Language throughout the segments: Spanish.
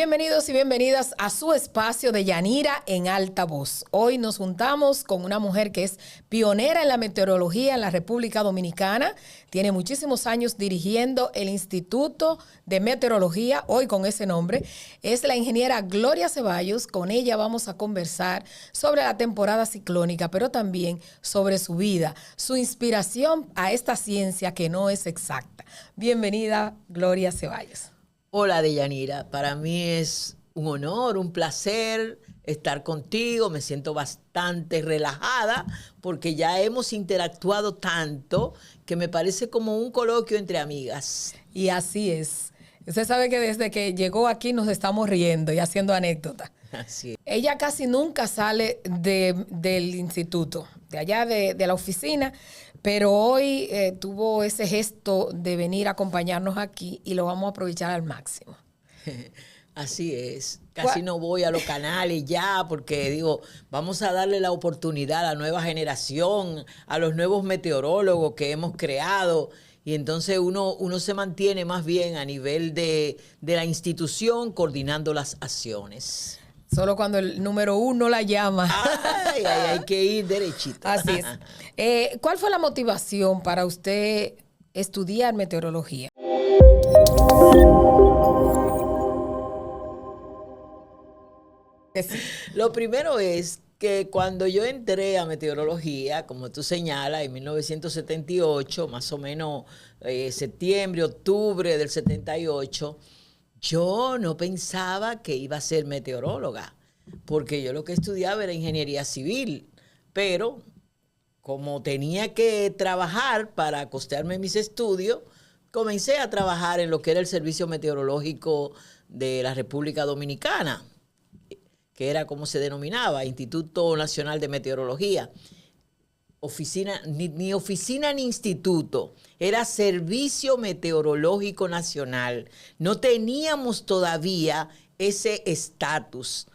Bienvenidos y bienvenidas a su espacio de Yanira en Alta Voz. Hoy nos juntamos con una mujer que es pionera en la meteorología en la República Dominicana. Tiene muchísimos años dirigiendo el Instituto de Meteorología, hoy con ese nombre. Es la ingeniera Gloria Ceballos. Con ella vamos a conversar sobre la temporada ciclónica, pero también sobre su vida, su inspiración a esta ciencia que no es exacta. Bienvenida, Gloria Ceballos. Hola, Deyanira. Para mí es un honor, un placer estar contigo. Me siento bastante relajada porque ya hemos interactuado tanto que me parece como un coloquio entre amigas. Y así es. Usted sabe que desde que llegó aquí nos estamos riendo y haciendo anécdotas. Así es. Ella casi nunca sale del instituto, de allá de la oficina, pero hoy tuvo ese gesto de venir a acompañarnos aquí y lo vamos a aprovechar al máximo. Así es. Casi no voy a los canales ya porque digo, vamos a darle la oportunidad a la nueva generación, a los nuevos meteorólogos que hemos creado. Y entonces uno se mantiene más bien a nivel de la institución coordinando las acciones. Solo cuando el número uno la llama. Ay, hay que ir derechito. Así es. ¿Cuál fue la motivación para usted estudiar meteorología? Lo primero es que cuando yo entré a meteorología, como tú señalas, en 1978, más o menos septiembre, octubre del 78, yo no pensaba que iba a ser meteoróloga, porque yo lo que estudiaba era ingeniería civil, pero como tenía que trabajar para costearme mis estudios, comencé a trabajar en lo que era el Servicio Meteorológico de la República Dominicana, que era como se denominaba, Instituto Nacional de Meteorología. Oficina, ni oficina ni instituto, era Servicio Meteorológico Nacional. No teníamos todavía ese estatus.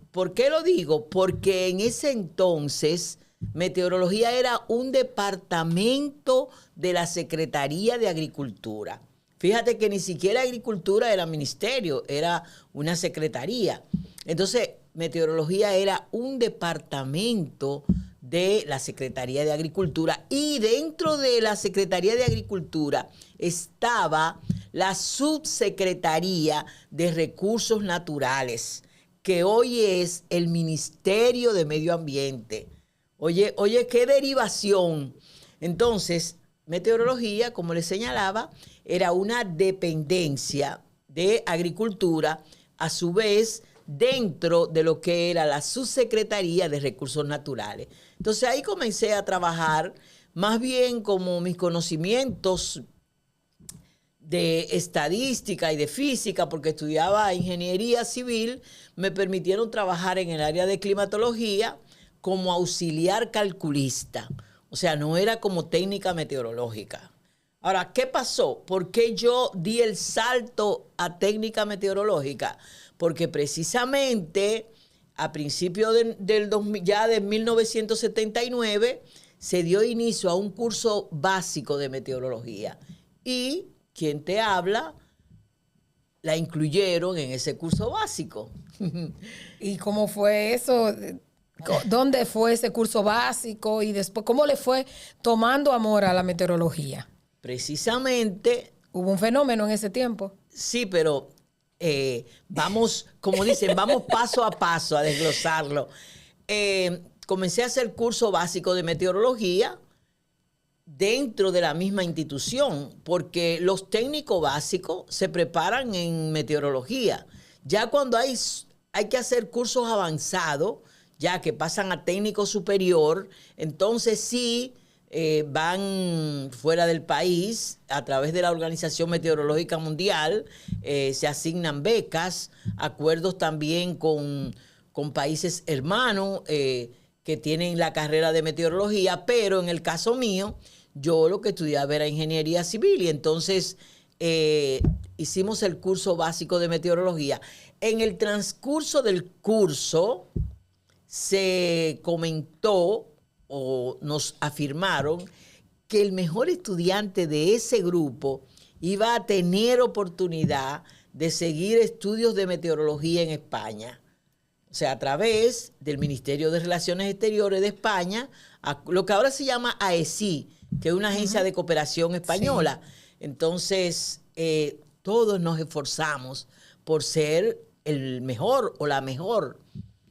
¿Por qué lo digo? Porque en ese entonces meteorología era un departamento de la Secretaría de Agricultura. Fíjate que ni siquiera agricultura era ministerio, era una secretaría. Entonces, meteorología era un departamento de la Secretaría de Agricultura y dentro de la Secretaría de Agricultura estaba la Subsecretaría de Recursos Naturales, que hoy es el Ministerio de Medio Ambiente. Oye, qué derivación. Entonces, meteorología, como les señalaba, era una dependencia de agricultura, a su vez dentro de lo que era la Subsecretaría de Recursos Naturales. Entonces ahí comencé a trabajar más bien como mis conocimientos de estadística y de física, porque estudiaba ingeniería civil, me permitieron trabajar en el área de climatología como auxiliar calculista. O sea, no era como técnica meteorológica. Ahora, ¿qué pasó? ¿Por qué yo di el salto a técnica meteorológica? Porque precisamente a principios de 1979 se dio inicio a un curso básico de meteorología. Y quien te habla la incluyeron en ese curso básico. ¿Y cómo fue eso? ¿Dónde fue ese curso básico? Y después, ¿cómo le fue tomando amor a la meteorología? Precisamente. ¿Hubo un fenómeno en ese tiempo? Sí, pero vamos, como dicen, vamos paso a paso a desglosarlo. Comencé a hacer curso básico de meteorología dentro de la misma institución, porque los técnicos básicos se preparan en meteorología. Ya cuando hay que hacer cursos avanzados, ya que pasan a técnico superior, entonces sí van fuera del país a través de la Organización Meteorológica Mundial, se asignan becas, acuerdos también con países hermanos que tienen la carrera de meteorología, pero en el caso mío, yo lo que estudiaba era ingeniería civil y entonces hicimos el curso básico de meteorología. En el transcurso del curso se comentó o nos afirmaron que el mejor estudiante de ese grupo iba a tener oportunidad de seguir estudios de meteorología en España. O sea, a través del Ministerio de Relaciones Exteriores de España, lo que ahora se llama AECI, que es una agencia de cooperación española. Sí. Entonces, todos nos esforzamos por ser el mejor o la mejor.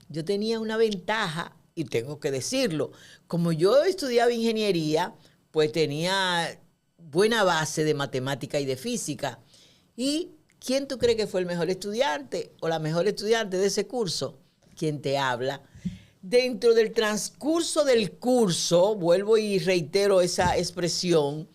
Yo tenía una ventaja, y tengo que decirlo, como yo estudiaba ingeniería, pues tenía buena base de matemática y de física. ¿Y quién tú crees que fue el mejor estudiante o la mejor estudiante de ese curso? ¿Quién te habla? Dentro del transcurso del curso, vuelvo y reitero esa expresión,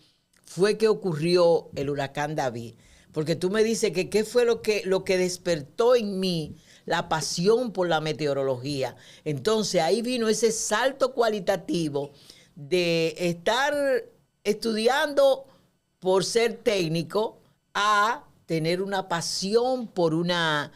fue que ocurrió el huracán David. Porque tú me dices que qué fue lo que despertó en mí la pasión por la meteorología. Entonces ahí vino ese salto cualitativo de estar estudiando por ser técnico a tener una pasión por una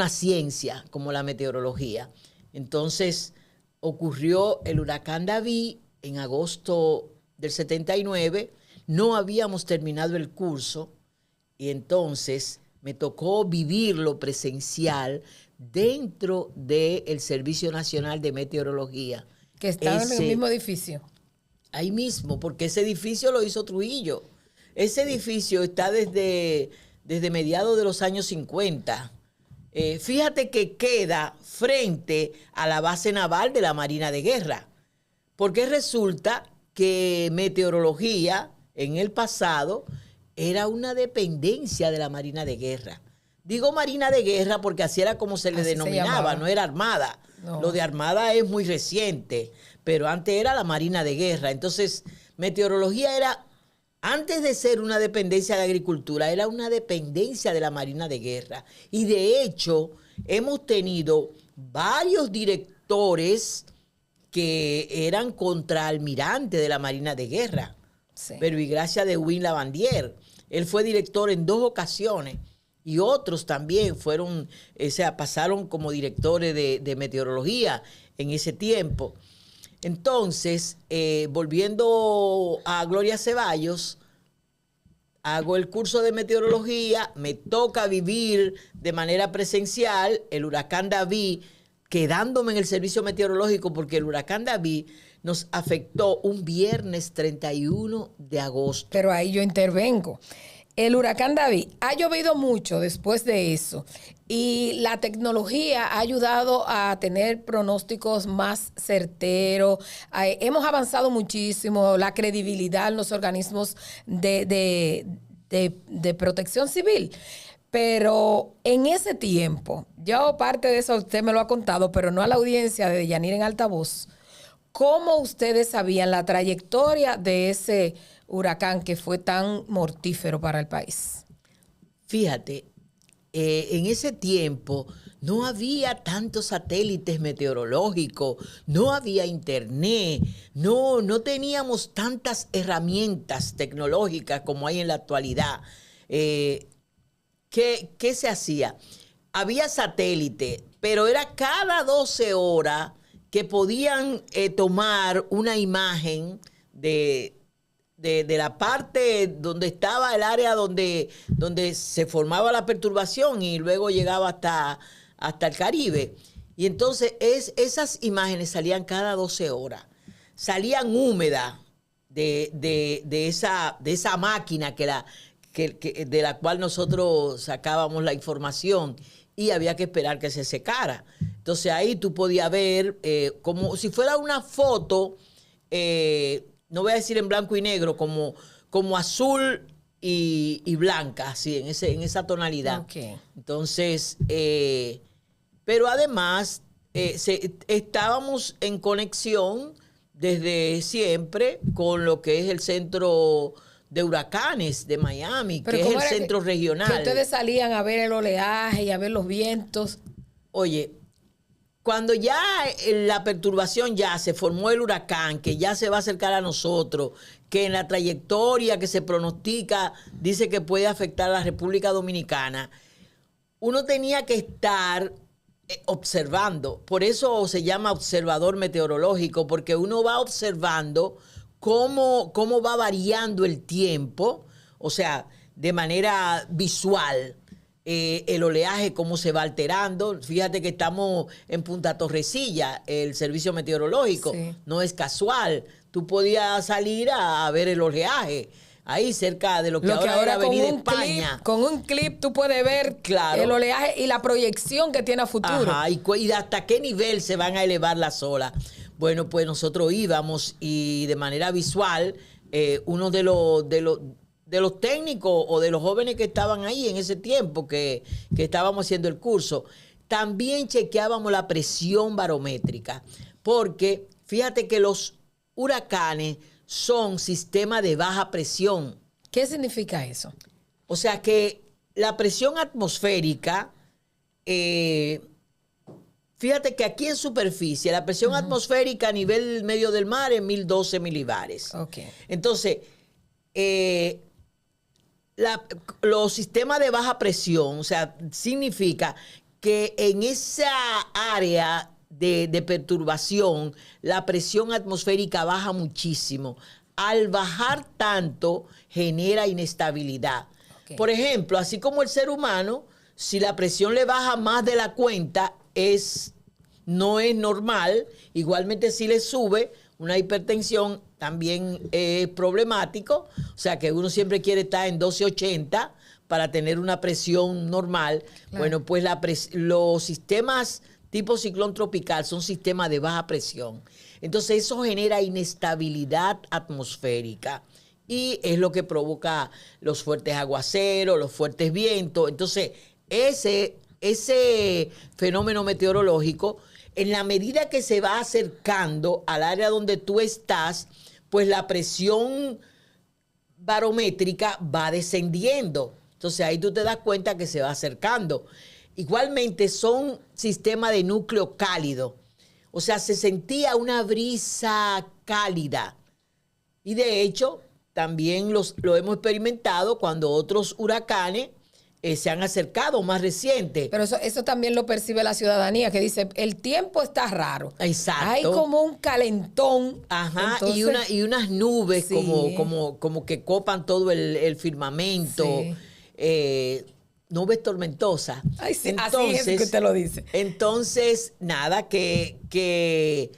ciencia como la meteorología. Entonces ocurrió el huracán David en agosto del 79, no habíamos terminado el curso y entonces me tocó vivirlo presencial dentro del Servicio Nacional de Meteorología. Que estaba en el mismo edificio. Ahí mismo, porque ese edificio lo hizo Trujillo. Ese edificio está desde mediados de los años 50. Fíjate que queda frente a la base naval de la Marina de Guerra, porque resulta que meteorología en el pasado era una dependencia de la Marina de Guerra. Digo Marina de Guerra porque así era como se le denominaba, no era Armada. No. Lo de Armada es muy reciente, pero antes era la Marina de Guerra. Entonces, meteorología era, antes de ser una dependencia de agricultura, era una dependencia de la Marina de Guerra. Y de hecho, hemos tenido varios directores que eran contraalmirantes de la Marina de Guerra. Sí. Pero y gracias de Win Lavandier. Él fue director en 2 ocasiones y otros también fueron, pasaron como directores de meteorología en ese tiempo. Entonces, volviendo a Gloria Ceballos, hago el curso de meteorología, me toca vivir de manera presencial el huracán David, quedándome en el servicio meteorológico porque el huracán David nos afectó un viernes 31 de agosto. Pero ahí yo intervengo. El huracán David ha llovido mucho después de eso y la tecnología ha ayudado a tener pronósticos más certeros. Hemos avanzado muchísimo, la credibilidad en los organismos de protección civil. Pero en ese tiempo, yo parte de eso usted me lo ha contado, pero no a la audiencia de Yanira en Altavoz. ¿Cómo ustedes sabían la trayectoria de ese huracán que fue tan mortífero para el país? Fíjate, en ese tiempo no había tantos satélites meteorológicos, no había internet, no teníamos tantas herramientas tecnológicas como hay en la actualidad. ¿Qué se hacía? Había satélite, pero era cada 12 horas que podían tomar una imagen de la parte donde estaba el área donde se formaba la perturbación y luego llegaba hasta el Caribe. Y entonces esas imágenes salían cada 12 horas. Salían húmedas de esa máquina de la cual nosotros sacábamos la información y había que esperar que se secara. Entonces ahí tú podías ver como si fuera una foto, no voy a decir en blanco y negro, como azul y blanca, así, en esa tonalidad. Okay. Entonces, pero además estábamos en conexión desde siempre con lo que es el centro de huracanes de Miami, que es el centro regional. Que ustedes salían a ver el oleaje y a ver los vientos. Oye, cuando ya la perturbación ya se formó el huracán, que ya se va a acercar a nosotros, que en la trayectoria que se pronostica dice que puede afectar a la República Dominicana, uno tenía que estar observando. Por eso se llama observador meteorológico, porque uno va observando cómo va variando el tiempo. O sea, de manera visual el oleaje, cómo se va alterando. Fíjate que estamos en Punta Torrecilla, el servicio meteorológico. Sí. No es casual. Tú podías salir a ver el oleaje ahí cerca de lo que ahora es la Avenida España. Con un clip tú puedes ver el oleaje y la proyección que tiene a futuro. Ajá, y hasta qué nivel se van a elevar las olas. Bueno, pues nosotros íbamos y de manera visual, uno de los técnicos o de los jóvenes que estaban ahí en ese tiempo que estábamos haciendo el curso, también chequeábamos la presión barométrica, porque fíjate que los huracanes son sistemas de baja presión. ¿Qué significa eso? O sea que la presión atmosférica, fíjate que aquí en superficie, la presión atmosférica a nivel medio del mar es 1012 milibares. Okay. Entonces, los sistemas de baja presión, o sea, significa que en esa área de perturbación, la presión atmosférica baja muchísimo. Al bajar tanto, genera inestabilidad. Okay. Por ejemplo, así como el ser humano, si la presión le baja más de la cuenta, no es normal. Igualmente, si le sube, una hipertensión también es problemático. O sea, que uno siempre quiere estar en 1280 para tener una presión normal. Claro. Bueno, pues los sistemas tipo ciclón tropical son sistemas de baja presión. Entonces eso genera inestabilidad atmosférica y es lo que provoca los fuertes aguaceros, los fuertes vientos. Entonces ese fenómeno meteorológico, en la medida que se va acercando al área donde tú estás, pues la presión barométrica va descendiendo. Entonces ahí tú te das cuenta que se va acercando. Igualmente son sistemas de núcleo cálido. O sea, se sentía una brisa cálida. Y de hecho, también lo hemos experimentado cuando otros huracanes se han acercado más recientes. Pero eso también lo percibe la ciudadanía, que dice, el tiempo está raro. Exacto. Hay como un calentón. Ajá, entonces, y unas nubes sí, como que copan todo el firmamento. Sí. Nubes tormentosas. Ay, sí, entonces, así es que usted lo dice. Entonces, nada, que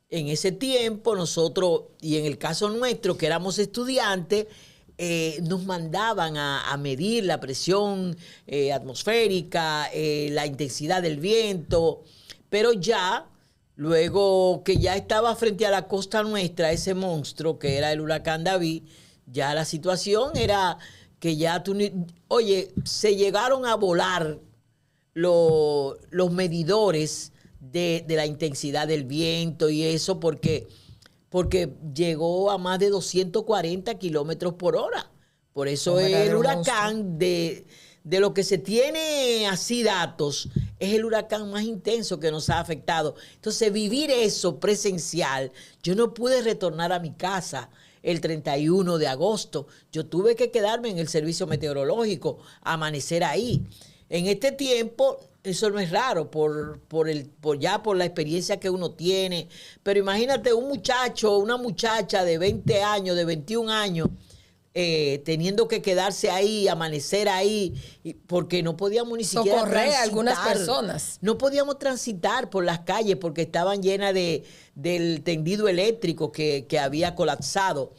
en ese tiempo nosotros, y en el caso nuestro, que éramos estudiantes, nos mandaban a medir la presión atmosférica, la intensidad del viento, pero ya, luego que ya estaba frente a la costa nuestra, ese monstruo que era el huracán David, ya la situación era que ya se llegaron a volar los medidores de la intensidad del viento y eso porque llegó a más de 240 kilómetros por hora. Por eso el huracán, de lo que se tiene así datos, es el huracán más intenso que nos ha afectado. Entonces, vivir eso presencial, yo no pude retornar a mi casa el 31 de agosto. Yo tuve que quedarme en el servicio meteorológico, amanecer ahí. En este tiempo, eso no es raro por la experiencia que uno tiene. Pero imagínate un muchacho, una muchacha de 20 años, de 21 años, teniendo que quedarse ahí, amanecer ahí, porque no podíamos ni siquiera socorrer a algunas personas. No podíamos transitar por las calles porque estaban llenas del tendido eléctrico que había colapsado.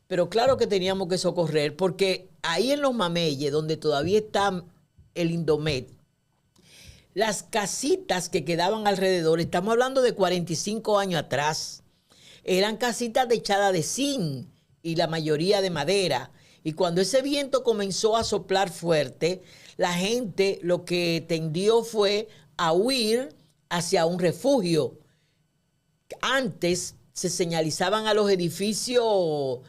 Pero claro que teníamos que socorrer, porque ahí en los Mameyes, donde todavía está el Indomet, las casitas que quedaban alrededor, estamos hablando de 45 años atrás, eran casitas techadas de zinc y la mayoría de madera. Y cuando ese viento comenzó a soplar fuerte, la gente lo que tendió fue a huir hacia un refugio. Antes se señalizaban a los edificios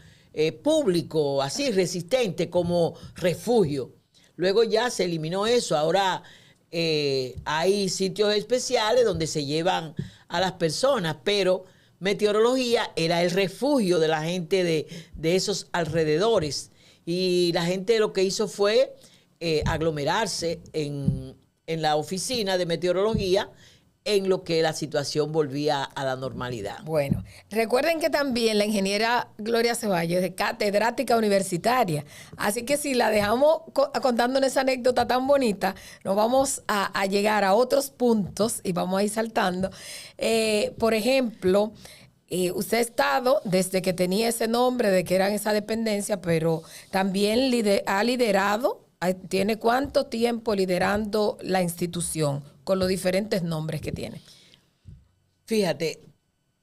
públicos, así resistentes, como refugio. Luego ya se eliminó eso. Ahora hay sitios especiales donde se llevan a las personas, pero meteorología era el refugio de la gente de esos alrededores. Y la gente lo que hizo fue aglomerarse en la oficina de meteorología en lo que la situación volvía a la normalidad. Bueno, recuerden que también la ingeniera Gloria Ceballos es catedrática universitaria, así que si la dejamos contándonos esa anécdota tan bonita, nos vamos a llegar a otros puntos y vamos a ir saltando. Por ejemplo, usted ha estado desde que tenía ese nombre de que eran esa dependencia, pero también ha liderado, ¿tiene cuánto tiempo liderando la institución con los diferentes nombres que tiene? Fíjate,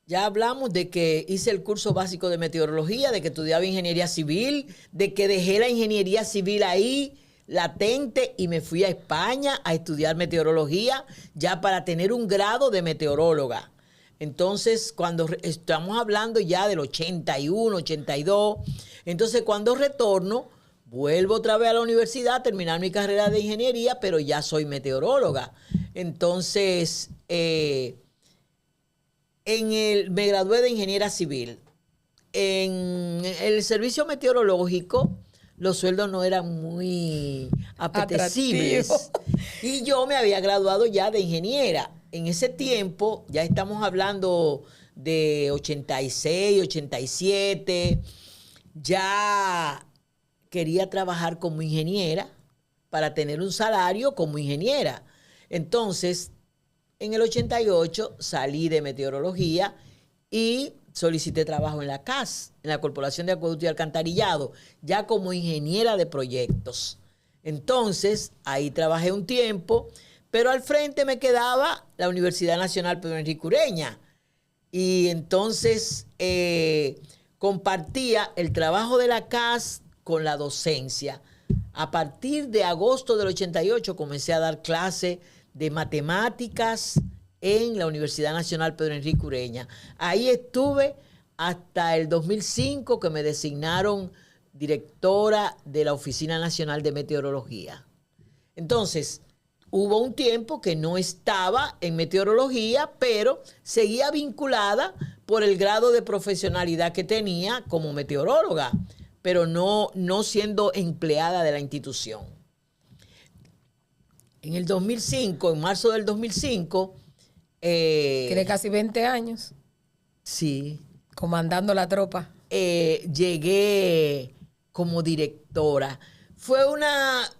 ya hablamos de que hice el curso básico de meteorología, de que estudiaba ingeniería civil, de que dejé la ingeniería civil ahí latente y me fui a España a estudiar meteorología ya para tener un grado de meteoróloga. Entonces, cuando estamos hablando ya del 81, 82, entonces cuando retorno, vuelvo otra vez a la universidad a terminar mi carrera de ingeniería, pero ya soy meteoróloga. Entonces, me gradué de ingeniera civil. En el servicio meteorológico, los sueldos no eran muy apetecibles. Y yo me había graduado ya de ingeniera. En ese tiempo, ya estamos hablando de 86, 87, ya quería trabajar como ingeniera para tener un salario como ingeniera. Entonces, en el 88 salí de meteorología y solicité trabajo en la CAS, en la Corporación de Acueducto y Alcantarillado, ya como ingeniera de proyectos. Entonces, ahí trabajé un tiempo, pero al frente me quedaba la Universidad Nacional Pedro Enrique Ureña. Y entonces compartía el trabajo de la CAS con la docencia. A partir de agosto del 88 comencé a dar clases de matemáticas en la Universidad Nacional Pedro Enrique Ureña. Ahí estuve hasta el 2005 que me designaron directora de la Oficina Nacional de Meteorología. Entonces, hubo un tiempo que no estaba en meteorología, pero seguía vinculada por el grado de profesionalidad que tenía como meteoróloga, pero no siendo empleada de la institución. En el 2005, en marzo del 2005... Tiene casi 20 años. Sí. Comandando la tropa. Llegué como directora. Fue una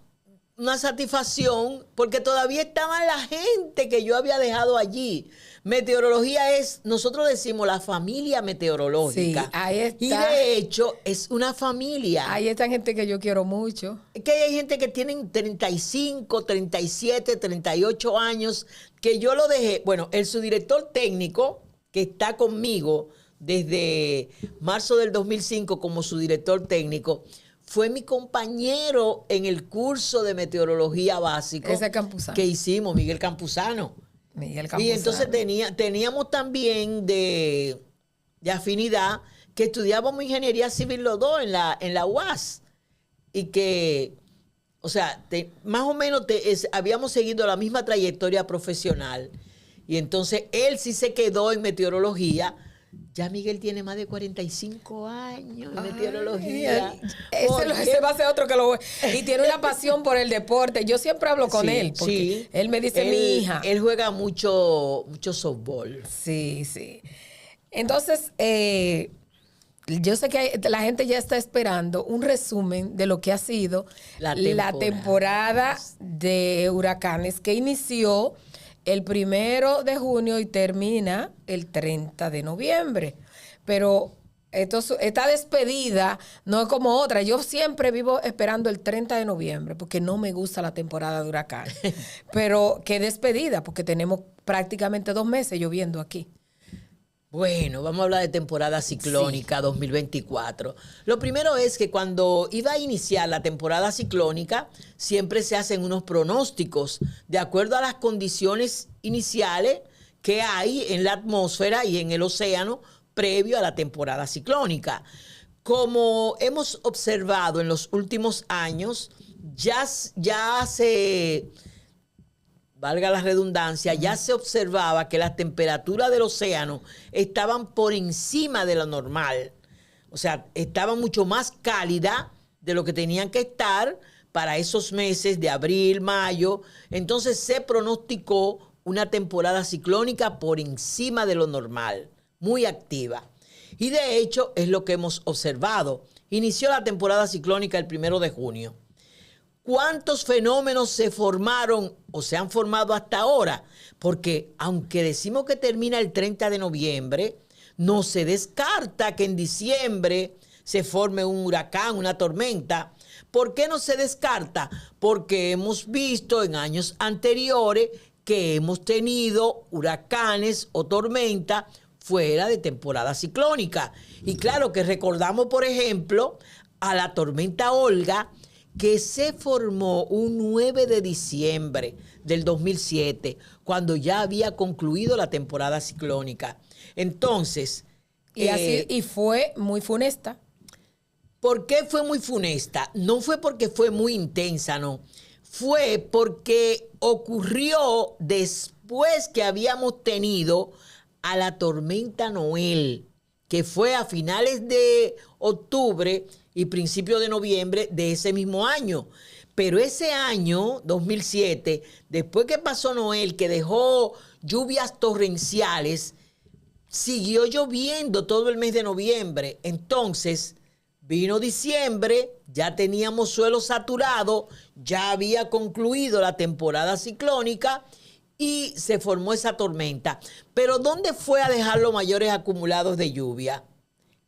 satisfacción porque todavía estaba la gente que yo había dejado allí. Meteorología es, nosotros decimos la familia meteorológica. Sí, ahí está. Y de hecho es una familia. Ahí está gente que yo quiero mucho. Que hay gente que tienen 35, 37, 38 años, que yo lo dejé. Bueno, el subdirector técnico que está conmigo desde marzo del 2005 como subdirector técnico, fue mi compañero en el curso de meteorología básico. Ese Campuzano. Que hicimos, Miguel Campuzano. Miguel Campuzano. Y entonces teníamos también de afinidad que estudiábamos ingeniería civil los dos en la UAS. Y que, o sea, más o menos habíamos seguido la misma trayectoria profesional. Y entonces él sí se quedó en meteorología. Ya Miguel tiene más de 45 años en meteorología. Ese va a ser otro que lo... Y tiene una pasión por el deporte. Yo siempre hablo con él, porque él me dice, mi hija. Él juega mucho softball. Sí, sí. Entonces, yo sé que la gente ya está esperando un resumen de lo que ha sido la temporada de huracanes que inició el 1 de junio y termina el 30 de noviembre. Pero esta despedida no es como otra. Yo siempre vivo esperando el 30 de noviembre porque no me gusta la temporada de huracanes. Pero qué despedida, porque tenemos prácticamente 2 meses lloviendo aquí. Bueno, vamos a hablar de temporada ciclónica 2024. Lo primero es que cuando iba a iniciar la temporada ciclónica, siempre se hacen unos pronósticos de acuerdo a las condiciones iniciales que hay en la atmósfera y en el océano previo a la temporada ciclónica. Como hemos observado en los últimos años, ya se... valga la redundancia, ya se observaba que las temperaturas del océano estaban por encima de lo normal. O sea, estaban mucho más cálidas de lo que tenían que estar para esos meses de abril, mayo. Entonces se pronosticó una temporada ciclónica por encima de lo normal, muy activa. Y de hecho es lo que hemos observado. Inició la temporada ciclónica el 1 de junio. ¿Cuántos fenómenos se formaron o se han formado hasta ahora? Porque aunque decimos que termina el 30 de noviembre, no se descarta que en diciembre se forme un huracán, una tormenta. ¿Por qué no se descarta? Porque hemos visto en años anteriores que hemos tenido huracanes o tormentas fuera de temporada ciclónica. Y claro que recordamos, por ejemplo, a la tormenta Olga, que se formó un 9 de diciembre del 2007, cuando ya había concluido la temporada ciclónica. Entonces... Y fue muy funesta. ¿Por qué fue muy funesta? No fue porque fue muy intensa, no. Fue porque ocurrió después que habíamos tenido a la tormenta Noel, que fue a finales de octubre y principios de noviembre de ese mismo año. Pero ese año, 2007, después que pasó Noel, que dejó lluvias torrenciales, siguió lloviendo todo el mes de noviembre. Entonces, vino diciembre, ya teníamos suelo saturado, ya había concluido la temporada ciclónica y se formó esa tormenta. Pero ¿dónde fue a dejar los mayores acumulados de lluvia?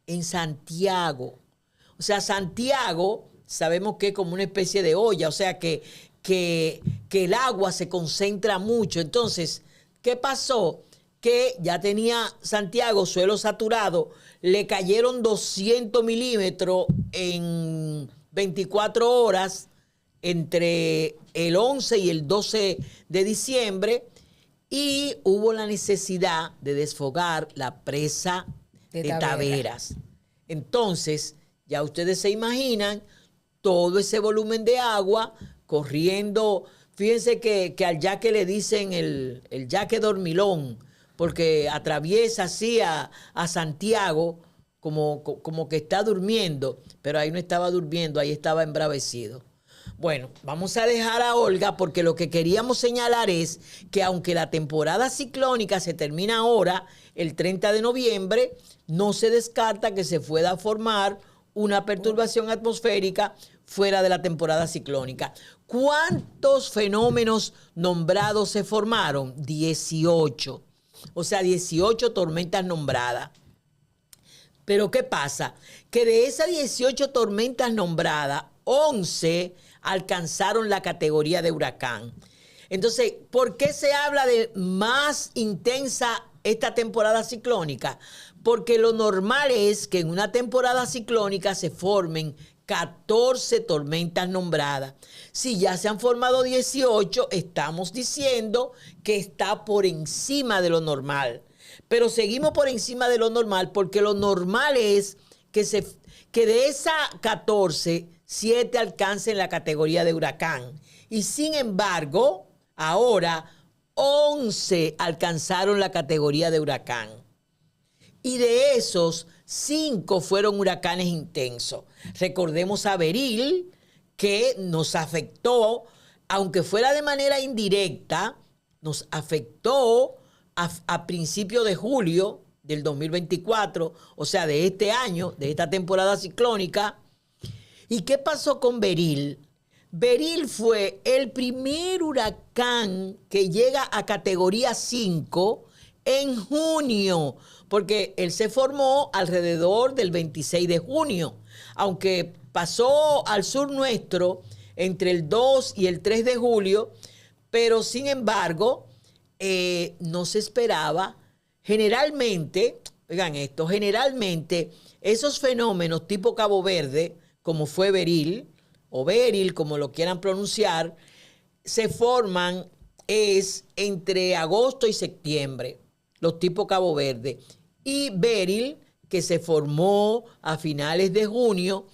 En Santiago. O sea, Santiago, sabemos que es como una especie de olla, o sea que el agua se concentra mucho. Entonces, ¿qué pasó? Que ya tenía Santiago suelo saturado, le cayeron 200 milímetros en 24 horas entre el 11 y el 12 de diciembre y hubo la necesidad de desfogar la presa de Taveras. Entonces, ya ustedes se imaginan todo ese volumen de agua corriendo. Fíjense que al yaque le dicen el yaque dormilón, porque atraviesa así a Santiago como que está durmiendo, pero ahí no estaba durmiendo, ahí estaba embravecido. Bueno, vamos a dejar a Olga porque lo que queríamos señalar es que aunque la temporada ciclónica se termina ahora, el 30 de noviembre, no se descarta que se pueda formar una perturbación atmosférica fuera de la temporada ciclónica. ¿Cuántos fenómenos nombrados se formaron? 18. O sea, 18 tormentas nombradas. Pero ¿qué pasa? Que de esas 18 tormentas nombradas, 11 alcanzaron la categoría de huracán. Entonces, ¿por qué se habla de más intensa esta temporada ciclónica? Porque lo normal es que en una temporada ciclónica se formen 14 tormentas nombradas. Si ya se han formado 18, estamos diciendo que está por encima de lo normal. Pero seguimos por encima de lo normal porque lo normal es que de esas 14, 7 alcancen la categoría de huracán. Y sin embargo, ahora 11 alcanzaron la categoría de huracán. Y de esos, 5 fueron huracanes intensos. Recordemos a Beryl, que nos afectó, aunque fuera de manera indirecta, nos afectó a principios de julio del 2024, o sea, de este año, de esta temporada ciclónica. ¿Y qué pasó con Beryl? Beryl fue el primer huracán que llega a categoría 5 en junio, porque él se formó alrededor del 26 de junio, aunque pasó al sur nuestro entre el 2 y el 3 de julio, pero sin embargo no se esperaba. Generalmente, oigan esto, generalmente esos fenómenos tipo Cabo Verde, como fue Beryl, o Beryl, como lo quieran pronunciar, se forman entre agosto y septiembre, los tipos Cabo Verde. Y Beryl, que se formó a finales de junio,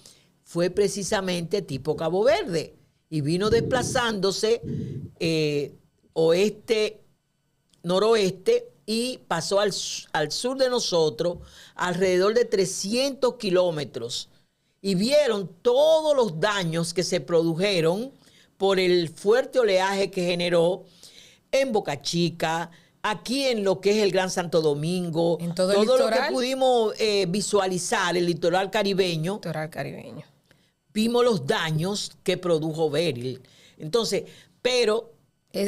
fue precisamente tipo Cabo Verde y vino desplazándose oeste-noroeste y pasó al sur de nosotros alrededor de 300 kilómetros. Y vieron todos los daños que se produjeron por el fuerte oleaje que generó en Boca Chica, aquí en lo que es el Gran Santo Domingo, en todo el lo litoral, que pudimos visualizar, el litoral caribeño, vimos los daños que produjo Beryl. Entonces, pero...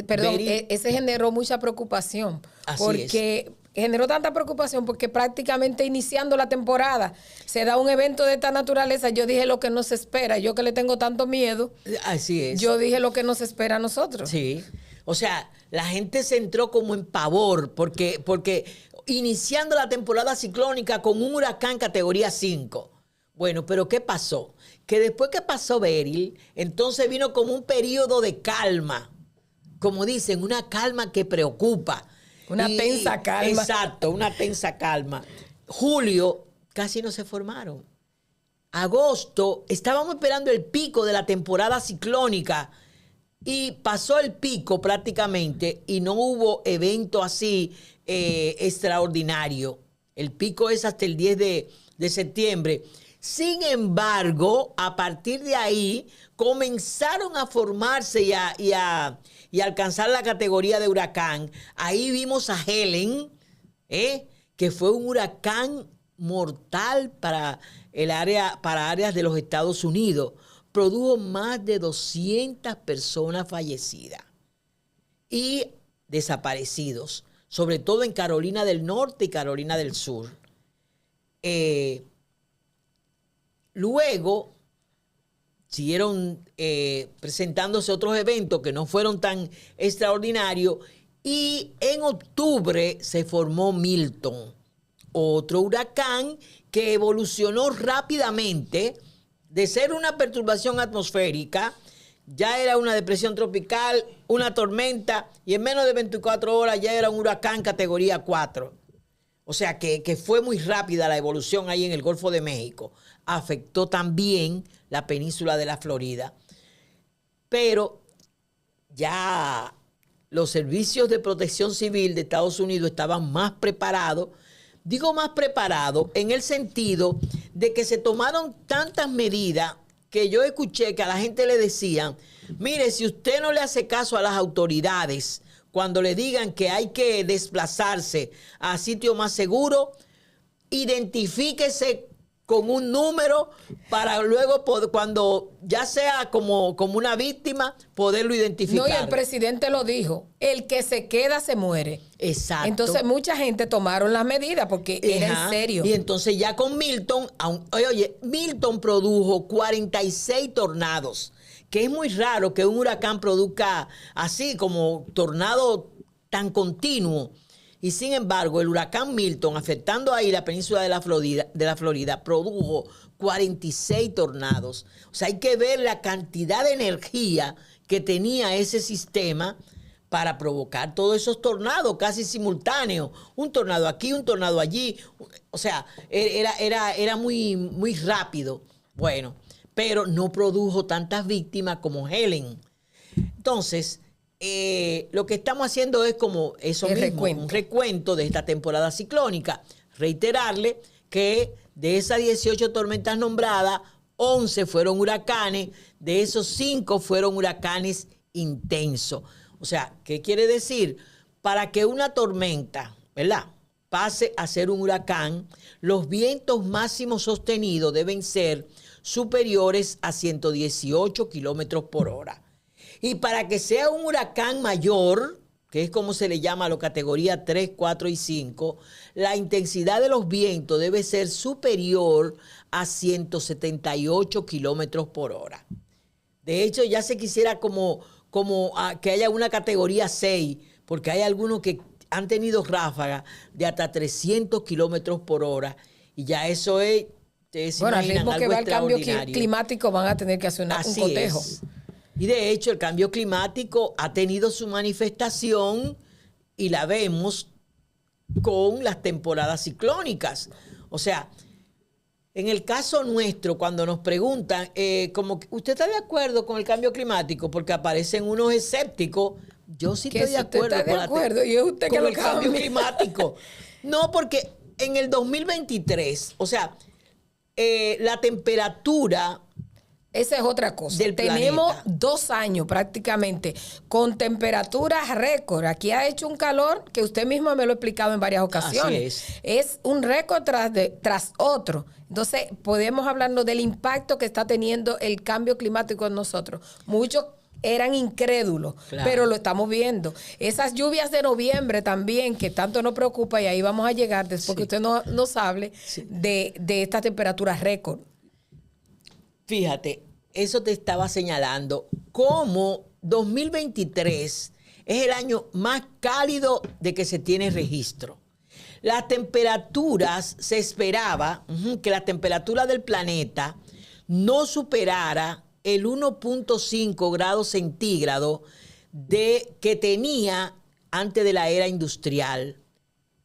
perdón, Beryl, ese generó mucha preocupación. Porque generó tanta preocupación porque prácticamente iniciando la temporada se da un evento de esta naturaleza. Yo dije lo que nos espera. Yo que le tengo tanto miedo. Así es. Yo dije lo que nos espera a nosotros. Sí. O sea, la gente se entró como en pavor porque iniciando la temporada ciclónica con un huracán categoría 5. Bueno, pero ¿qué pasó? Que después que pasó Beryl, entonces vino como un periodo de calma. Como dicen, una calma que preocupa. Una tensa calma. Exacto, una tensa calma. Julio casi no se formaron. Agosto, estábamos esperando el pico de la temporada ciclónica y pasó el pico prácticamente y no hubo evento así extraordinario. El pico es hasta el 10 de septiembre. Sin embargo, a partir de ahí comenzaron a formarse y a alcanzar la categoría de huracán. Ahí vimos a Helen, que fue un huracán mortal para áreas de los Estados Unidos. Produjo más de 200 personas fallecidas y desaparecidos, sobre todo en Carolina del Norte y Carolina del Sur. Luego siguieron presentándose otros eventos que no fueron tan extraordinarios y en octubre se formó Milton, otro huracán que evolucionó rápidamente de ser una perturbación atmosférica, ya era una depresión tropical, una tormenta y en menos de 24 horas ya era un huracán categoría 4. O sea que fue muy rápida la evolución ahí en el Golfo de México. Afectó también la península de la Florida. Pero ya los servicios de protección civil de Estados Unidos estaban más preparados. Digo más preparados en el sentido de que se tomaron tantas medidas que yo escuché que a la gente le decían, mire, si usted no le hace caso a las autoridades cuando le digan que hay que desplazarse a sitio más seguro, identifíquese con un número para luego, cuando ya sea como una víctima, poderlo identificar. No, y el presidente lo dijo, el que se queda se muere. Exacto. Entonces mucha gente tomaron las medidas porque era en serio. Y entonces ya con Milton, Milton produjo 46 tornados, que es muy raro que un huracán produzca así como tornado tan continuo. Y sin embargo, el huracán Milton, afectando ahí la península de la Florida, produjo 46 tornados. O sea, hay que ver la cantidad de energía que tenía ese sistema para provocar todos esos tornados casi simultáneos. Un tornado aquí, un tornado allí. O sea, era muy, muy rápido. Bueno, pero no produjo tantas víctimas como Helen. Entonces, lo que estamos haciendo es como eso mismo, un recuento de esta temporada ciclónica. Reiterarle que de esas 18 tormentas nombradas, 11 fueron huracanes, de esos 5 fueron huracanes intensos. O sea, ¿qué quiere decir? Para que una tormenta, ¿verdad?, pase a ser un huracán, los vientos máximos sostenidos deben ser superiores a 118 kilómetros por hora. Y para que sea un huracán mayor, que es como se le llama a la categoría 3, 4 y 5, la intensidad de los vientos debe ser superior a 178 kilómetros por hora. De hecho, ya se quisiera como que haya una categoría 6, porque hay algunos que han tenido ráfagas de hasta 300 kilómetros por hora. Y ya eso es, bueno, al ritmo que va el cambio climático van a tener que hacer un cotejo. Es. Y de hecho el cambio climático ha tenido su manifestación y la vemos con las temporadas ciclónicas. O sea, en el caso nuestro, cuando nos preguntan, como ¿usted está de acuerdo con el cambio climático? Porque aparecen unos escépticos. Yo sí estoy de acuerdo con el cambio climático. No, porque en el 2023, o sea, la temperatura Esa es otra cosa. Del Tenemos planeta. 2 años prácticamente con temperaturas récord. Aquí ha hecho un calor que usted mismo me lo ha explicado en varias ocasiones. Así Es un récord tras otro. Entonces, podemos hablarnos del impacto que está teniendo el cambio climático en nosotros. Muchos eran incrédulos, Claro. pero lo estamos viendo. Esas lluvias de noviembre también, que tanto nos preocupa, y ahí vamos a llegar después que usted nos hable de estas temperaturas récord. Fíjate, eso te estaba señalando, como 2023 es el año más cálido de que se tiene registro. Las temperaturas, se esperaba que la temperatura del planeta no superara el 1.5 grados centígrados que tenía antes de la era industrial.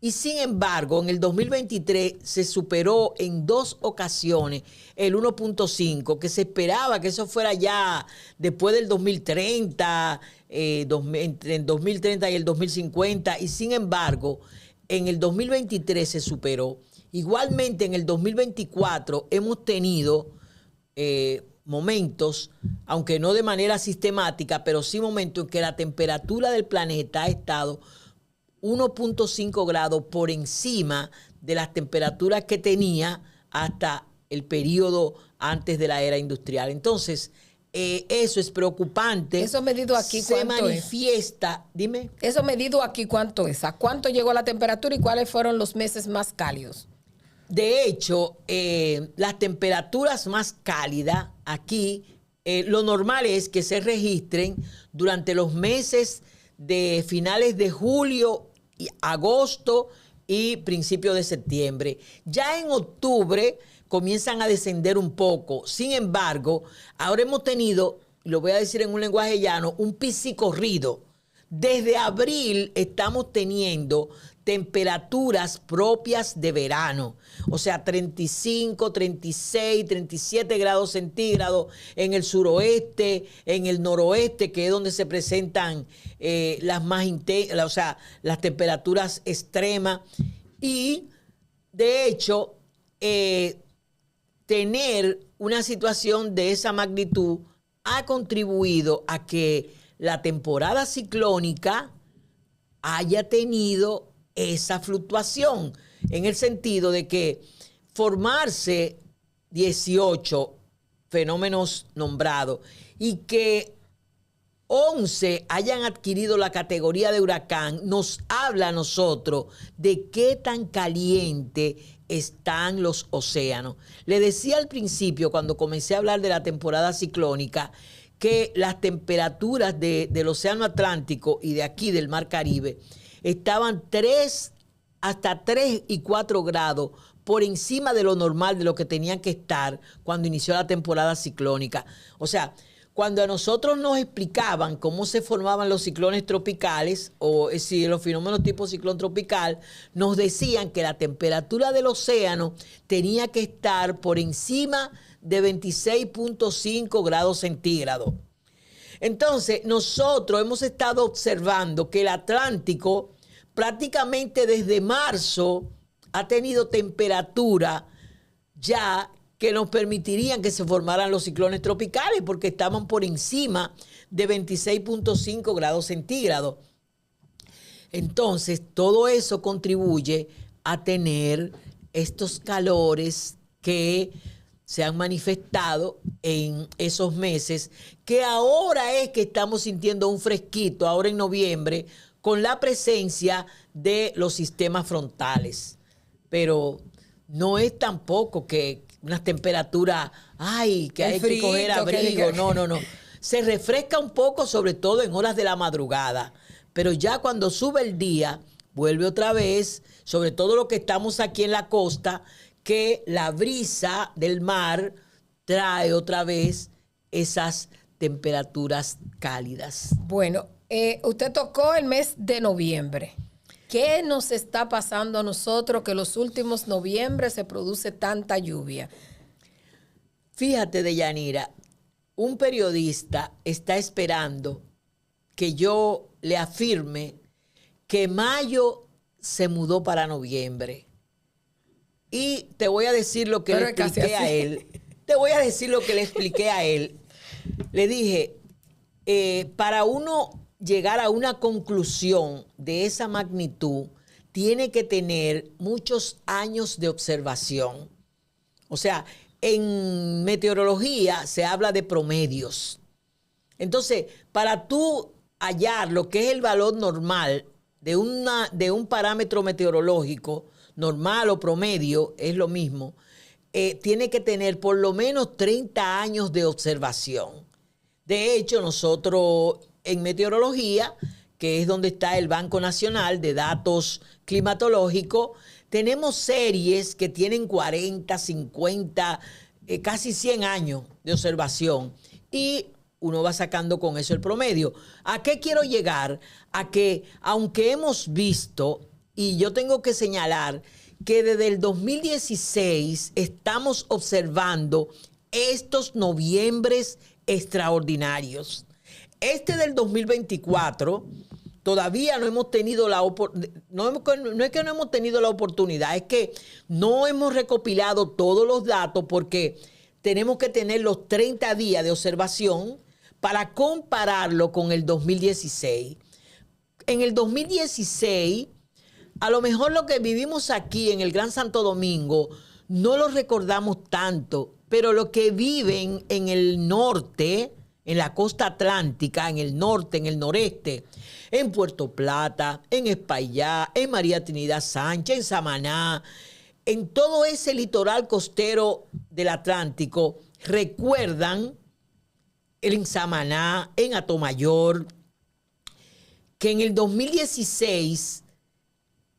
Y sin embargo, en el 2023 se superó en 2 ocasiones el 1.5, que se esperaba que eso fuera ya después del 2030, entre el 2030 y el 2050, y sin embargo, en el 2023 se superó. Igualmente, en el 2024 hemos tenido momentos, aunque no de manera sistemática, pero sí momentos en que la temperatura del planeta ha estado 1.5 grados por encima de las temperaturas que tenía hasta el periodo antes de la era industrial. Entonces, eso es preocupante. Eso medido aquí, se ¿cuánto manifiesta. Dime. Eso medido aquí, ¿cuánto es? ¿A cuánto llegó la temperatura y cuáles fueron los meses más cálidos? De hecho, las temperaturas más cálidas aquí, lo normal es que se registren durante los meses de finales de julio, agosto y principios de septiembre. Ya en octubre comienzan a descender un poco. Sin embargo, ahora hemos tenido, lo voy a decir en un lenguaje llano, un piscicorrido. Desde abril estamos teniendo temperaturas propias de verano, o sea, 35, 36, 37 grados centígrados en el suroeste, en el noroeste, que es donde se presentan las más intensas, o sea, las temperaturas extremas. Y, de hecho, tener una situación de esa magnitud ha contribuido a que la temporada ciclónica haya tenido esa fluctuación, en el sentido de que formarse 18 fenómenos nombrados y que 11 hayan adquirido la categoría de huracán, nos habla a nosotros de qué tan caliente están los océanos. Le decía al principio, cuando comencé a hablar de la temporada ciclónica, que las temperaturas del Océano Atlántico y de aquí del Mar Caribe estaban hasta 3 y 4 grados por encima de lo normal, de lo que tenían que estar cuando inició la temporada ciclónica. O sea, cuando a nosotros nos explicaban cómo se formaban los ciclones tropicales, o si los fenómenos tipo ciclón tropical, nos decían que la temperatura del océano tenía que estar por encima de 26.5 grados centígrados. Entonces, nosotros hemos estado observando que el Atlántico prácticamente desde marzo ha tenido temperatura ya que nos permitirían que se formaran los ciclones tropicales, porque estaban por encima de 26.5 grados centígrados. Entonces, todo eso contribuye a tener estos calores que se han manifestado en esos meses, que ahora es que estamos sintiendo un fresquito, ahora en noviembre, con la presencia de los sistemas frontales. Pero no es tampoco que unas temperaturas, que hay que coger abrigo. No. Se refresca un poco, sobre todo en horas de la madrugada. Pero ya cuando sube el día, vuelve otra vez, sobre todo lo que estamos aquí en la costa, que la brisa del mar trae otra vez esas temperaturas cálidas. Bueno, usted tocó el mes de noviembre. ¿Qué nos está pasando a nosotros que los últimos noviembre se produce tanta lluvia? Fíjate, Deyanira, un periodista está esperando que yo le afirme que mayo se mudó para noviembre. Y te voy a decir lo que le expliqué a él. te voy a decir lo que le expliqué a él. Le dije, para uno llegar a una conclusión de esa magnitud, tiene que tener muchos años de observación. O sea, en meteorología se habla de promedios. Entonces, para tú hallar lo que es el valor normal de un parámetro meteorológico, normal o promedio, es lo mismo, tiene que tener por lo menos 30 años de observación. De hecho, nosotros en meteorología, que es donde está el Banco Nacional de Datos Climatológicos, tenemos series que tienen 40, 50, casi 100 años de observación y uno va sacando con eso el promedio. ¿A qué quiero llegar? A que aunque hemos visto, y yo tengo que señalar que desde el 2016 estamos observando estos noviembres extraordinarios. Este del 2024 todavía no hemos tenido la oportunidad, no es que no hemos tenido la oportunidad, es que no hemos recopilado todos los datos porque tenemos que tener los 30 días de observación para compararlo con el 2016. En el 2016, a lo mejor lo que vivimos aquí en el Gran Santo Domingo no lo recordamos tanto, pero los que viven en el norte, en la costa atlántica, en el norte, en el noreste, en Puerto Plata, en Espaillá, en María Trinidad Sánchez, en Samaná, en todo ese litoral costero del Atlántico, recuerdan en Samaná, en Atomayor, que en el 2016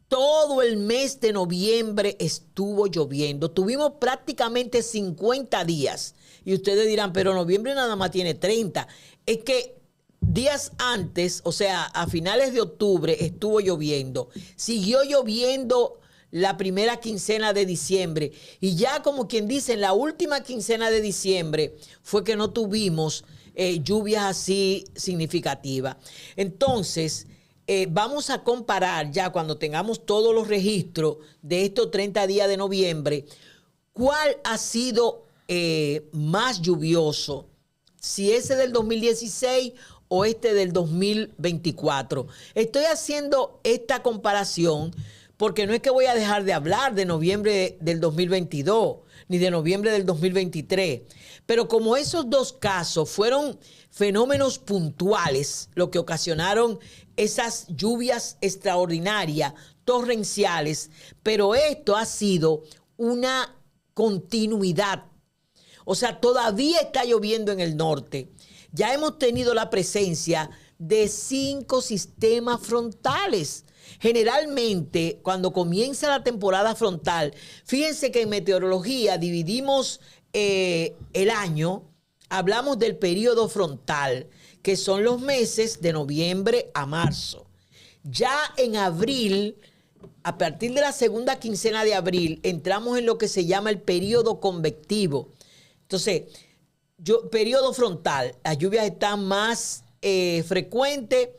todo el mes de noviembre estuvo lloviendo. Tuvimos prácticamente 50 días. Y ustedes dirán, pero noviembre nada más tiene 30. Es que días antes, o sea, a finales de octubre estuvo lloviendo. Siguió lloviendo la primera quincena de diciembre. Y ya como quien dice, en la última quincena de diciembre fue que no tuvimos lluvias así significativas. Entonces, vamos a comparar ya cuando tengamos todos los registros de estos 30 días de noviembre, cuál ha sido más lluvioso, si ese del 2016 o este del 2024. Estoy haciendo esta comparación porque no es que voy a dejar de hablar de noviembre del 2022 ni de noviembre del 2023, pero como esos dos casos fueron fenómenos puntuales, lo que ocasionaron esas lluvias extraordinarias, torrenciales, pero esto ha sido una continuidad. O sea, todavía está lloviendo en el norte. Ya hemos tenido la presencia de 5 sistemas frontales. Generalmente, cuando comienza la temporada frontal, fíjense que en meteorología dividimos el año, hablamos del periodo frontal, que son los meses de noviembre a marzo. Ya en abril, a partir de la segunda quincena de abril, entramos en lo que se llama el periodo convectivo. Entonces, periodo frontal, las lluvias están más frecuentes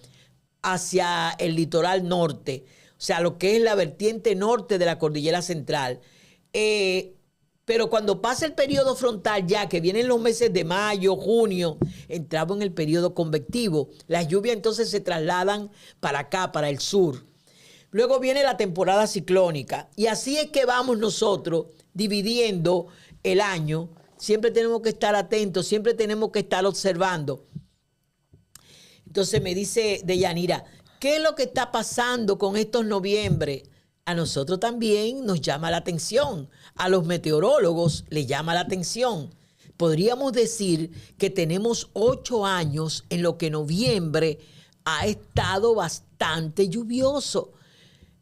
hacia el litoral norte, o sea, lo que es la vertiente norte de la cordillera central. Pero cuando pasa el periodo frontal, ya que vienen los meses de mayo, junio, entramos en el periodo convectivo. Las lluvias entonces se trasladan para acá, para el sur. Luego viene la temporada ciclónica. Y así es que vamos nosotros dividiendo el año. Siempre tenemos que estar atentos, siempre tenemos que estar observando. Entonces me dice Deyanira, ¿qué es lo que está pasando con estos noviembre? A nosotros también nos llama la atención. A los meteorólogos les llama la atención. Podríamos decir que tenemos 8 años en lo que noviembre ha estado bastante lluvioso.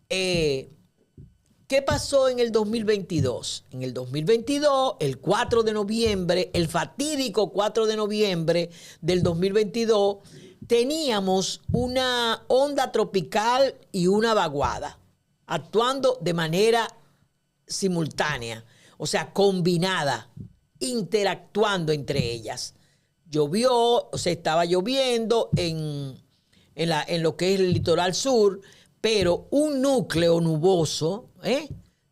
¿Qué pasó en el 2022? En el 2022, el 4 de noviembre, el fatídico 4 de noviembre del 2022, teníamos una onda tropical y una vaguada, actuando de manera simultánea, o sea, combinada, interactuando entre ellas. Llovió, o sea, estaba lloviendo en lo que es el litoral sur, pero un núcleo nuboso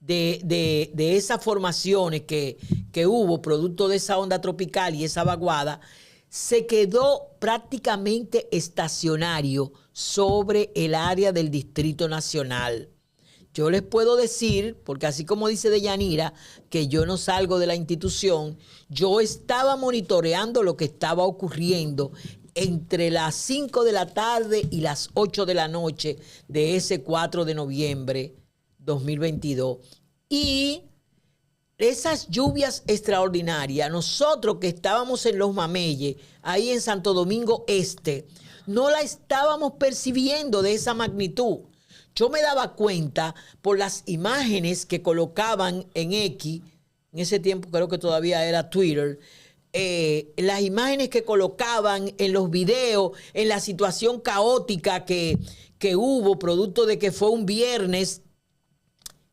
de esas formaciones que hubo producto de esa onda tropical y esa vaguada, se quedó prácticamente estacionario sobre el área del Distrito Nacional. Yo les puedo decir, porque así como dice Deyanira, que yo no salgo de la institución, yo estaba monitoreando lo que estaba ocurriendo entre las 5 de la tarde y las 8 de la noche de ese 4 de noviembre 2022. Y esas lluvias extraordinarias, nosotros que estábamos en Los Mameyes, ahí en Santo Domingo Este, no la estábamos percibiendo de esa magnitud. Yo me daba cuenta por las imágenes que colocaban en X, en ese tiempo creo que todavía era Twitter, las imágenes que colocaban en los videos, en la situación caótica que hubo, producto de que fue un viernes,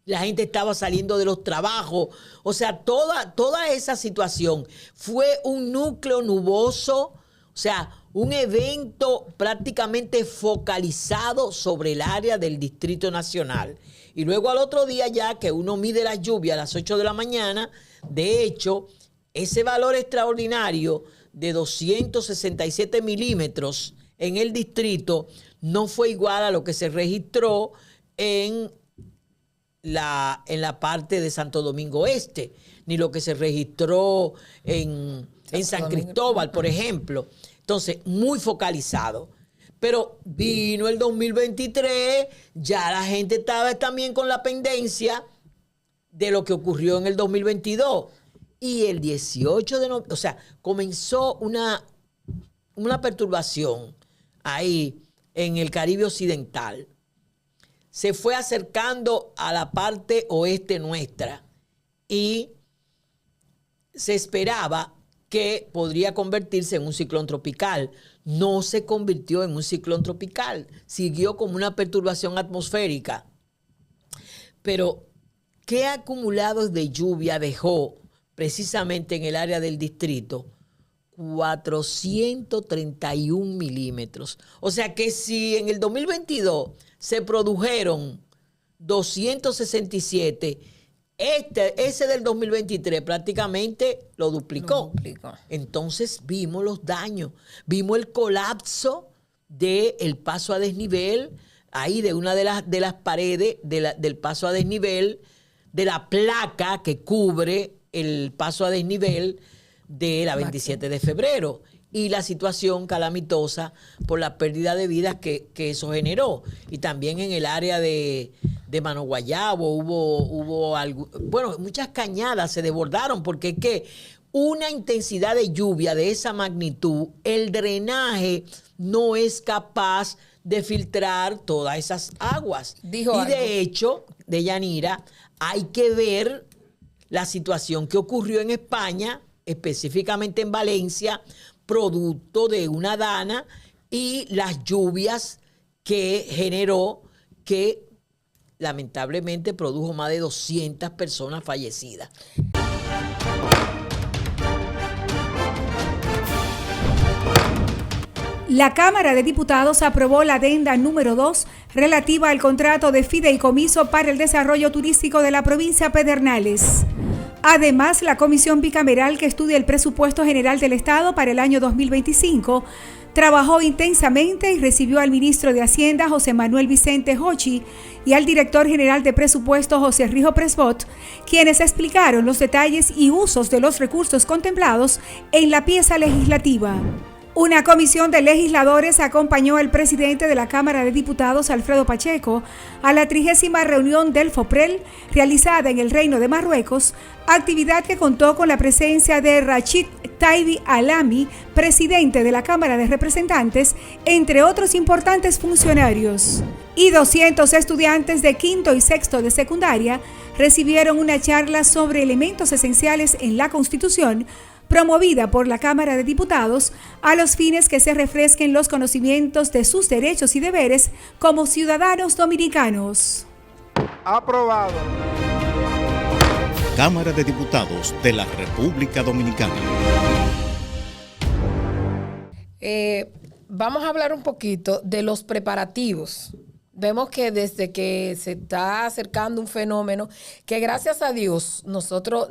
la gente estaba saliendo de los trabajos, o sea, toda esa situación fue un núcleo nuboso, o sea, un evento prácticamente focalizado sobre el área del Distrito Nacional. Y luego al otro día ya que uno mide la lluvia a las 8 de la mañana, de hecho, ese valor extraordinario de 267 milímetros en el distrito no fue igual a lo que se registró en la parte de Santo Domingo Este, ni lo que se registró en San Cristóbal, por ejemplo. Entonces, muy focalizado. Pero vino el 2023, ya la gente estaba también con la pendencia de lo que ocurrió en el 2022. Y el 18 de noviembre, o sea, comenzó una perturbación ahí en el Caribe Occidental. Se fue acercando a la parte oeste nuestra y se esperaba que podría convertirse en un ciclón tropical. No se convirtió en un ciclón tropical, siguió como una perturbación atmosférica. Pero, ¿qué acumulados de lluvia dejó precisamente en el área del distrito? 431 milímetros. O sea que si en el 2022 se produjeron 267, ese del 2023 prácticamente lo duplicó. Entonces vimos los daños, vimos el colapso del paso a desnivel, ahí de una de las paredes del paso a desnivel, de la placa que cubre el paso a desnivel de la 27 de febrero y la situación calamitosa por la pérdida de vidas que eso generó. Y también en el área de Mano Guayabo hubo algo, bueno, muchas cañadas se desbordaron porque es que una intensidad de lluvia de esa magnitud, el drenaje no es capaz de filtrar todas esas aguas. De hecho, Deyanira, hay que ver la situación que ocurrió en España, específicamente en Valencia, producto de una dana y las lluvias que generó, que lamentablemente produjo más de 200 personas fallecidas. La Cámara de Diputados aprobó la adenda número 2 relativa al contrato de fideicomiso para el desarrollo turístico de la provincia Pedernales. Además, la Comisión Bicameral que estudia el presupuesto general del Estado para el año 2025 trabajó intensamente y recibió al ministro de Hacienda, José Manuel Vicente Hochi, y al director general de presupuesto, José Rijo Presbot, quienes explicaron los detalles y usos de los recursos contemplados en la pieza legislativa. Una comisión de legisladores acompañó al presidente de la Cámara de Diputados, Alfredo Pacheco, a la 30ª reunión del FOPREL realizada en el Reino de Marruecos, actividad que contó con la presencia de Rachid Taibi Alami, presidente de la Cámara de Representantes, entre otros importantes funcionarios. Y 200 estudiantes de quinto y sexto de secundaria recibieron una charla sobre elementos esenciales en la Constitución, promovida por la Cámara de Diputados a los fines que se refresquen los conocimientos de sus derechos y deberes como ciudadanos dominicanos. Aprobado. Cámara de Diputados de la República Dominicana. Vamos a hablar un poquito de los preparativos Vemos que desde que se está acercando un fenómeno, que gracias a Dios, nosotros,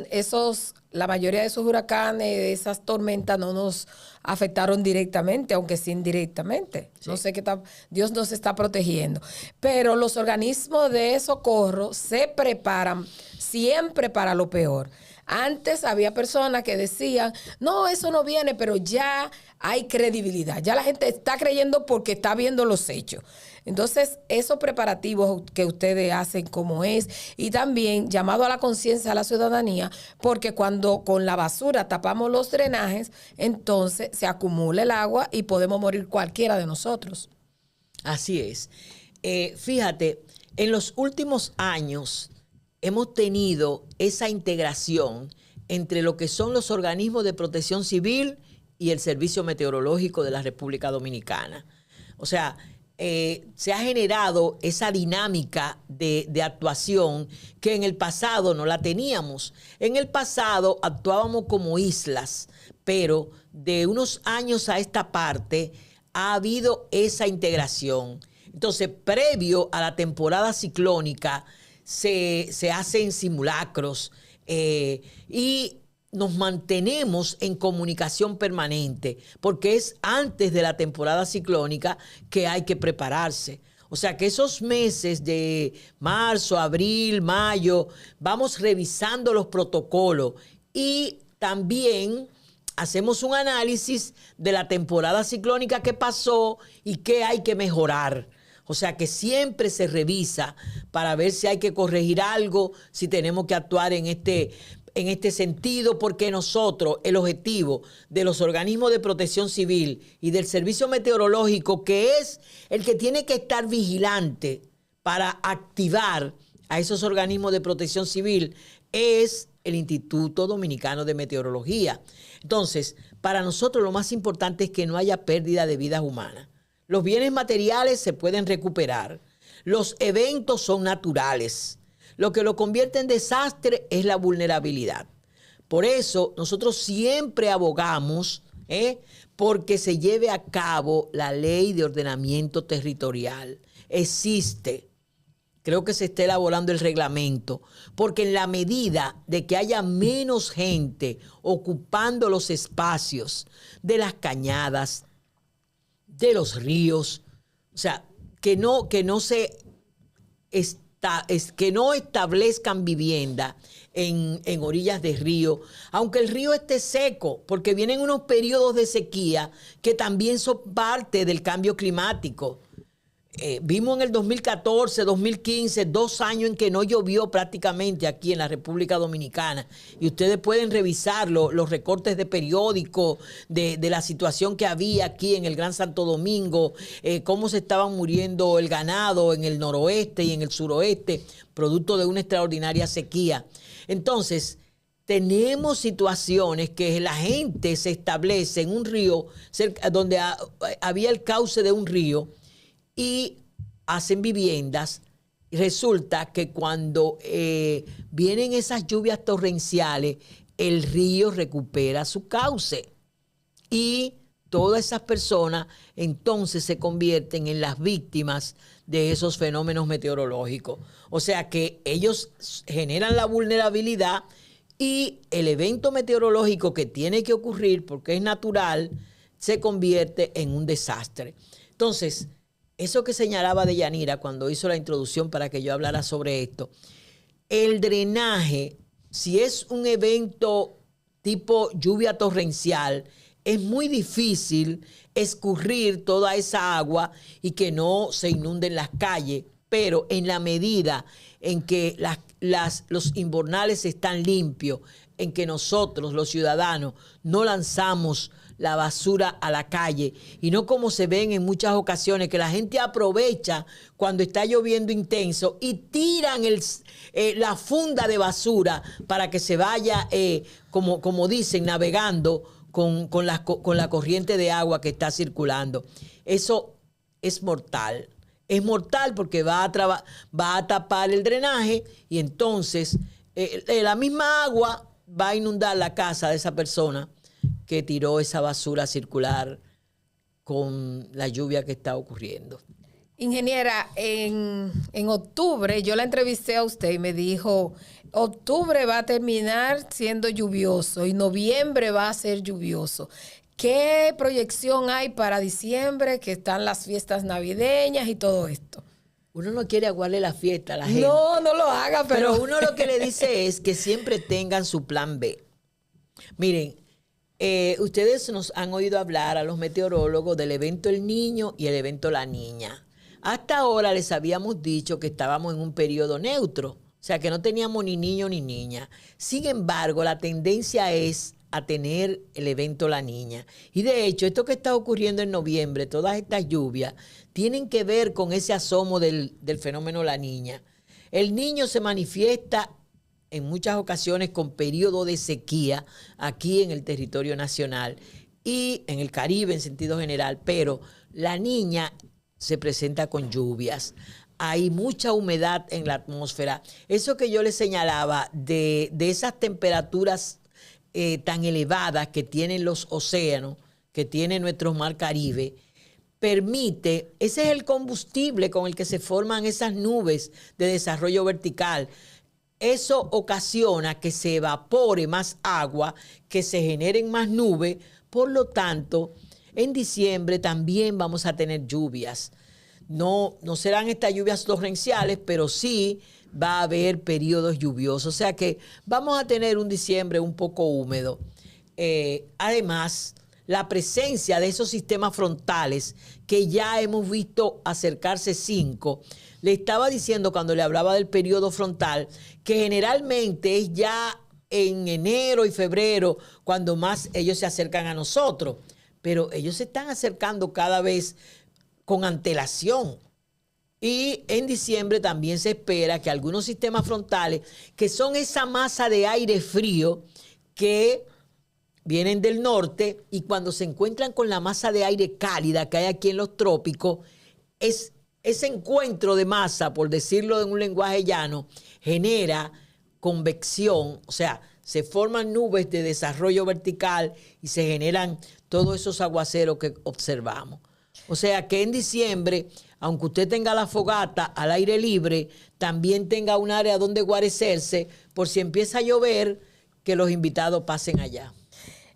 la mayoría de esos huracanes, de esas tormentas, no nos afectaron directamente, aunque sí indirectamente. Sí. No sé qué tal, Dios nos está protegiendo. Pero los organismos de socorro se preparan siempre para lo peor. Antes había personas que decían, no, eso no viene, pero ya hay credibilidad. Ya la gente está creyendo porque está viendo los hechos. Entonces, esos preparativos que ustedes hacen como es, y también llamado a la conciencia a la ciudadanía, porque cuando con la basura tapamos los drenajes, entonces se acumula el agua y podemos morir cualquiera de nosotros. Así es. Fíjate, en los últimos años hemos tenido esa integración entre lo que son los organismos de protección civil y el Servicio Meteorológico de la República Dominicana. O sea, se ha generado esa dinámica de actuación que en el pasado no la teníamos. En el pasado actuábamos como islas, pero de unos años a esta parte ha habido esa integración. Entonces, previo a la temporada ciclónica, se hacen simulacros y nos mantenemos en comunicación permanente, porque es antes de la temporada ciclónica que hay que prepararse. O sea que esos meses de marzo, abril, mayo, vamos revisando los protocolos y también hacemos un análisis de la temporada ciclónica que pasó y qué hay que mejorar. O sea que siempre se revisa para ver si hay que corregir algo, si tenemos que actuar en este sentido, porque nosotros, el objetivo de los organismos de protección civil y del servicio meteorológico, que es el que tiene que estar vigilante para activar a esos organismos de protección civil, es el Instituto Dominicano de Meteorología. Entonces, para nosotros lo más importante es que no haya pérdida de vidas humanas. Los bienes materiales se pueden recuperar. Los eventos son naturales. Lo que lo convierte en desastre es la vulnerabilidad. Por eso nosotros siempre abogamos porque se lleve a cabo la ley de ordenamiento territorial. Existe. Creo que se está elaborando el reglamento, porque en la medida de que haya menos gente ocupando los espacios de las cañadas, de los ríos, o sea, que no establezcan vivienda en orillas de río, aunque el río esté seco, porque vienen unos periodos de sequía que también son parte del cambio climático. Vimos en el 2014, 2015, 2 años en que no llovió prácticamente aquí en la República Dominicana. Y ustedes pueden revisar los recortes de periódico de la situación que había aquí en el Gran Santo Domingo, cómo se estaban muriendo el ganado en el noroeste y en el suroeste, producto de una extraordinaria sequía. Entonces, tenemos situaciones que la gente se establece en un río, donde había el cauce de un río, y hacen viviendas. Resulta que cuando vienen esas lluvias torrenciales, el río recupera su cauce y todas esas personas entonces se convierten en las víctimas de esos fenómenos meteorológicos. O sea que ellos generan la vulnerabilidad y el evento meteorológico que tiene que ocurrir, porque es natural, se convierte en un desastre. Entonces, eso que señalaba Deyanira cuando hizo la introducción para que yo hablara sobre esto, el drenaje, si es un evento tipo lluvia torrencial, es muy difícil escurrir toda esa agua y que no se inunden las calles, pero en la medida en que los invernales están limpios, en que nosotros, los ciudadanos, no lanzamos la basura a la calle y no como se ven en muchas ocasiones que la gente aprovecha cuando está lloviendo intenso y tiran la funda de basura para que se vaya, como dicen, navegando con la corriente de agua que está circulando. Eso es mortal. Es mortal porque va a tapar el drenaje y entonces la misma agua va a inundar la casa de esa persona que tiró esa basura circular con la lluvia que está ocurriendo. Ingeniera, en octubre yo la entrevisté a usted y me dijo, octubre va a terminar siendo lluvioso y noviembre va a ser lluvioso. ¿Qué proyección hay para diciembre, que están las fiestas navideñas y todo esto? Uno no quiere aguarle la fiesta a la gente. No, no lo haga, pero uno lo que le dice es que siempre tengan su plan B. Miren, ustedes nos han oído hablar a los meteorólogos del evento El Niño y el evento La Niña. Hasta ahora les habíamos dicho que estábamos en un periodo neutro, o sea que no teníamos ni niño ni niña. Sin embargo, la tendencia es a tener el evento La Niña. Y de hecho, esto que está ocurriendo en noviembre, todas estas lluvias, tienen que ver con ese asomo del fenómeno La Niña. El niño se manifiesta en muchas ocasiones con periodo de sequía aquí en el territorio nacional y en el Caribe en sentido general, pero La Niña se presenta con lluvias. Hay mucha humedad en la atmósfera. Eso que yo les señalaba de esas temperaturas tan elevadas que tienen los océanos, que tiene nuestro mar Caribe, permite, ese es el combustible con el que se forman esas nubes de desarrollo vertical. Eso ocasiona que se evapore más agua, que se generen más nubes. Por lo tanto, en diciembre también vamos a tener lluvias. No serán estas lluvias torrenciales, pero sí va a haber periodos lluviosos. O sea que vamos a tener un diciembre un poco húmedo. Además, la presencia de esos sistemas frontales que ya hemos visto acercarse 5. Le estaba diciendo cuando le hablaba del periodo frontal que generalmente es ya en enero y febrero cuando más ellos se acercan a nosotros. Pero ellos se están acercando cada vez con antelación. Y en diciembre también se espera que algunos sistemas frontales, que son esa masa de aire frío que vienen del norte y cuando se encuentran con la masa de aire cálida que hay aquí en los trópicos, ese encuentro de masa, por decirlo en un lenguaje llano, genera convección, o sea, se forman nubes de desarrollo vertical y se generan todos esos aguaceros que observamos. O sea que en diciembre, aunque usted tenga la fogata al aire libre, también tenga un área donde guarecerse por si empieza a llover, que los invitados pasen allá.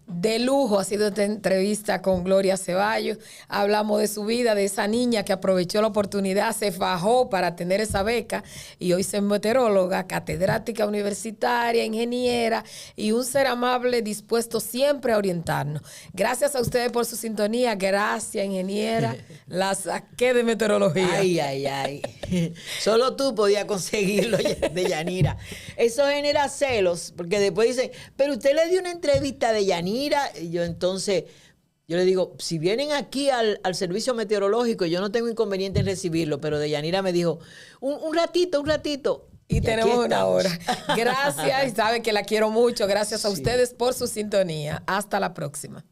De lujo ha sido esta entrevista con Gloria Ceballos. Hablamos de su vida, de esa niña que aprovechó la oportunidad, se fajó para tener esa beca y hoy es meteoróloga, catedrática universitaria, ingeniera y un ser amable dispuesto siempre a orientarnos. Gracias a ustedes por su sintonía. Gracias, ingeniera. La saqué de meteorología. Ay. Solo tú podías conseguirlo de Yanira. Eso genera celos, porque después dicen, pero usted le dio una entrevista de Yanira. Y yo le digo, si vienen aquí al servicio meteorológico, yo no tengo inconveniente en recibirlo, pero Deyanira me dijo, un ratito. Y tenemos una hora. Gracias, y sabe que la quiero mucho. Gracias a ustedes por su sintonía. Hasta la próxima.